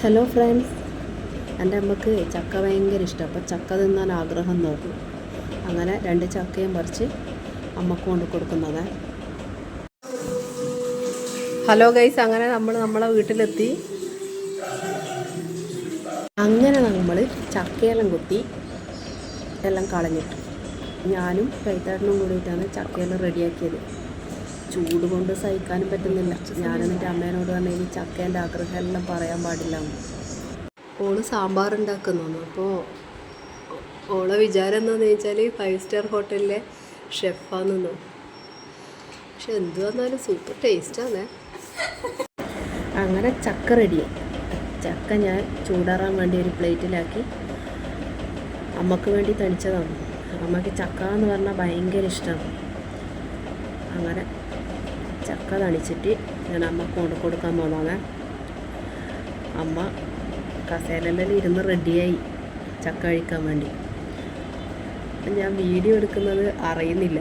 Hello friends, എൻ്റെ അമ്മക്ക് ചക്ക ഭയങ്കര ഇഷ്ടം. അപ്പോൾ ചക്ക തിന്നാൻ ആഗ്രഹം തോന്നും. അങ്ങനെ 2 ചക്കയും പറിച്ച് അമ്മക്ക് കൊണ്ട് കൊടുക്കുന്നത്. ഹലോ ഗൈസ്, അങ്ങനെ നമ്മൾ നമ്മളെ വീട്ടിലെത്തി. അങ്ങനെ നമ്മൾ ചക്കയെല്ലാം കുത്തി എല്ലാം കളഞ്ഞിട്ടു. ഞാനും കൈത്താട്ടനും കൂടിയിട്ടാണ് ചക്കയെല്ലാം റെഡിയാക്കിയത്. ചൂട് കൊണ്ട് സഹിക്കാനും പറ്റുന്നില്ല. ഞാനെന്നിട്ട് അമ്മേനോട് പറഞ്ഞു, ഇനി ചക്കേൻ്റെ ആഗ്രഹം എല്ലാം പറയാൻ പാടില്ല. ഓള് സാമ്പാർ ഉണ്ടാക്കുന്നു. അപ്പോൾ ഓളെ വിചാരം എന്താണെന്ന് ചോദിച്ചാൽ 5 സ്റ്റാർ ഹോട്ടലിലെ ഷെഫാണെന്നോ. പക്ഷെ എന്ത് വന്നാലും സൂപ്പർ ടേസ്റ്റാണ്. അങ്ങനെ ചക്ക റെഡിയായി. ചക്ക ഞാൻ ചൂടാറാൻ വേണ്ടി ഒരു പ്ലേറ്റിലാക്കി അമ്മക്ക് വേണ്ടി തണിച്ചതാണ്. അമ്മക്ക് ചക്ക എന്ന് പറഞ്ഞാൽ ഭയങ്കര ഇഷ്ടമാണ്. അങ്ങനെ ചക്ക തണിച്ചിട്ട് ഞാൻ അമ്മക്ക് കൊണ്ട് കൊടുക്കാൻ പോകുന്നതാണ്. അമ്മ കസേരയിലെല്ലാം ഇരുന്ന് റെഡിയായി ചക്ക കഴിക്കാൻ വേണ്ടി. ഞാൻ വീഡിയോ എടുക്കുന്നത് അറിയുന്നില്ല.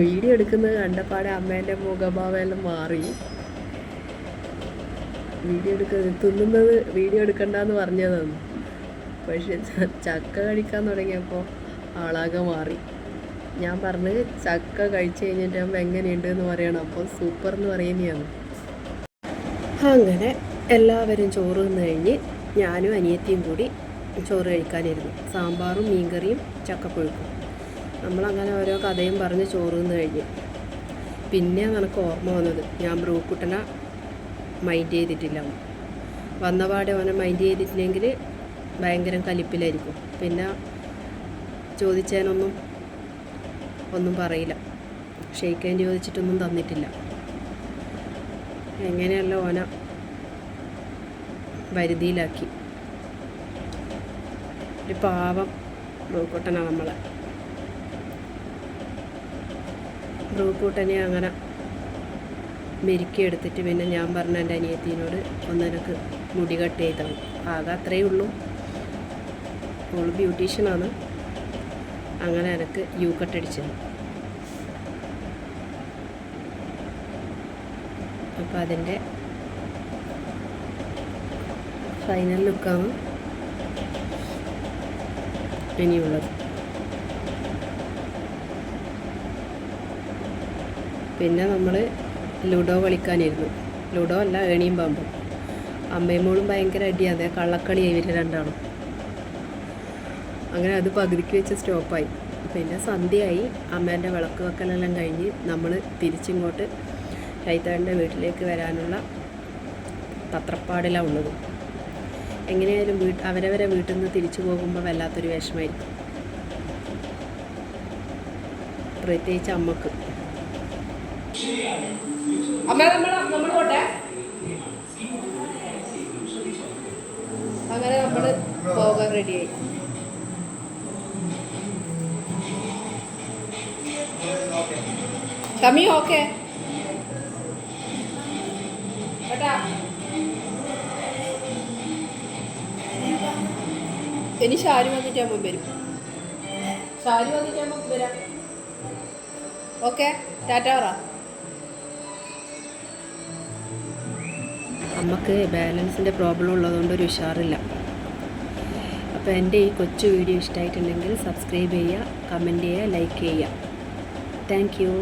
വീഡിയോ എടുക്കുന്നത് കണ്ടപ്പാടെ അമ്മേൻ്റെ മുഖഭാവമെല്ലാം മാറി. തിന്നുന്നത് വീഡിയോ എടുക്കണ്ടെന്ന് പറഞ്ഞതാണ്. പക്ഷെ ചക്ക കഴിക്കാൻ തുടങ്ങിയപ്പോൾ ആളാകെ മാറി. ഞാൻ പറഞ്ഞത് ചക്ക കഴിച്ച് കഴിഞ്ഞിട്ടാകുമ്പോൾ എങ്ങനെയുണ്ട് എന്ന് പറയണം. അപ്പോൾ സൂപ്പർ എന്ന് പറയുന്നതാണ്. അങ്ങനെ എല്ലാവരും ചോറ് തിന്ന് കഴിഞ്ഞ് ഞാനും അനിയത്തിയും കൂടി ചോറ് കഴിക്കാനിരുന്നു. സാമ്പാറും മീൻകറിയും ചക്കപ്പുഴുക്കും. നമ്മളങ്ങനെ ഓരോ കഥയും പറഞ്ഞ് ചോറ് തിന്ന് കഴിഞ്ഞ് പിന്നെ എനിക്ക് ഓർമ്മ വന്നത്, ഞാൻ ബ്രൂക്കുട്ടനെ മൈൻഡ് ചെയ്തിട്ടില്ല. വന്നപാടെ അവനെ മൈൻഡ് ചെയ്തിട്ടില്ലെങ്കിൽ ഭയങ്കര കലിപ്പിലായിരിക്കും. പിന്നെ ചോദിച്ചതിനൊന്നും പറയില്ല. ഷെയ്ക്കാൻ ചോദിച്ചിട്ടൊന്നും തന്നിട്ടില്ല. എങ്ങനെയല്ല ഓന വരുതിയിലാക്കി. ഒരു പാവം ബ്രൂക്കൂട്ടനാണ് നമ്മളെ. ബ്രൂക്കൂട്ടനെ അങ്ങനെ മെരുക്കിയെടുത്തിട്ട് പിന്നെ ഞാൻ പറഞ്ഞ എൻ്റെ അനിയത്തിനോട് ഒന്നെനിക്ക് മുടി കട്ട് ചെയ്താണ്. ആകെ അത്രയേ ഉള്ളൂ. ഓൾ ബ്യൂട്ടീഷ്യനാണ്. അങ്ങനെ എനിക്ക് യു കട്ടടിച്ചത്. അപ്പോൾ അതിൻ്റെ ഫൈനൽ ലുക്കാണ് ഇനിയുള്ളത്. പിന്നെ നമ്മൾ ലുഡോ കളിക്കാനിരുന്നു. ലുഡോ അല്ല, ഏണിയും പാമ്പും. അമ്മയും മോളും ഭയങ്കര അടിയാണ്. കള്ളക്കളിയായി ഇവർ രണ്ടാളും. അങ്ങനെ അത് പകുതിക്ക് വെച്ച് സ്റ്റോപ്പായി. പിന്നെ സന്ധ്യയായി. അമ്മേൻ്റെ വിളക്ക് വെക്കലെല്ലാം കഴിഞ്ഞ് നമ്മൾ തിരിച്ചിങ്ങോട്ട് കൈത്താടിൻ്റെ വീട്ടിലേക്ക് വരാനുള്ള തത്രപ്പാടിലാണ് ഉള്ളത്. എങ്ങനെയായാലും അവരവരെ വീട്ടിൽ നിന്ന് തിരിച്ചു പോകുമ്പോൾ വല്ലാത്തൊരു വിഷമമായിരിക്കും, പ്രത്യേകിച്ച് അമ്മക്ക്. അങ്ങനെ നമ്മൾ പോകാൻ റെഡിയായി. കമ്മി ഓക്കെ കേട്ടാ. ഇനി ഷാരി വന്നിട്ടാകുമ്പോൾ വരും. ഷാരി വന്നിട്ടാകുമ്പോൾ വരാം. ഓക്കെ, ടാറ്റ പറ. അമ്മക്ക് ബാലൻസിൻ്റെ പ്രോബ്ലം ഉള്ളതുകൊണ്ട് ഒരു ഉഷാറില്ല. അപ്പോൾ എൻ്റെ ഈ കൊച്ചു വീഡിയോ ഇഷ്ടമായിട്ടുണ്ടെങ്കിൽ സബ്സ്ക്രൈബ് ചെയ്യുക, കമൻറ്റ് ചെയ്യുക, ലൈക്ക് ചെയ്യുക. Thank you.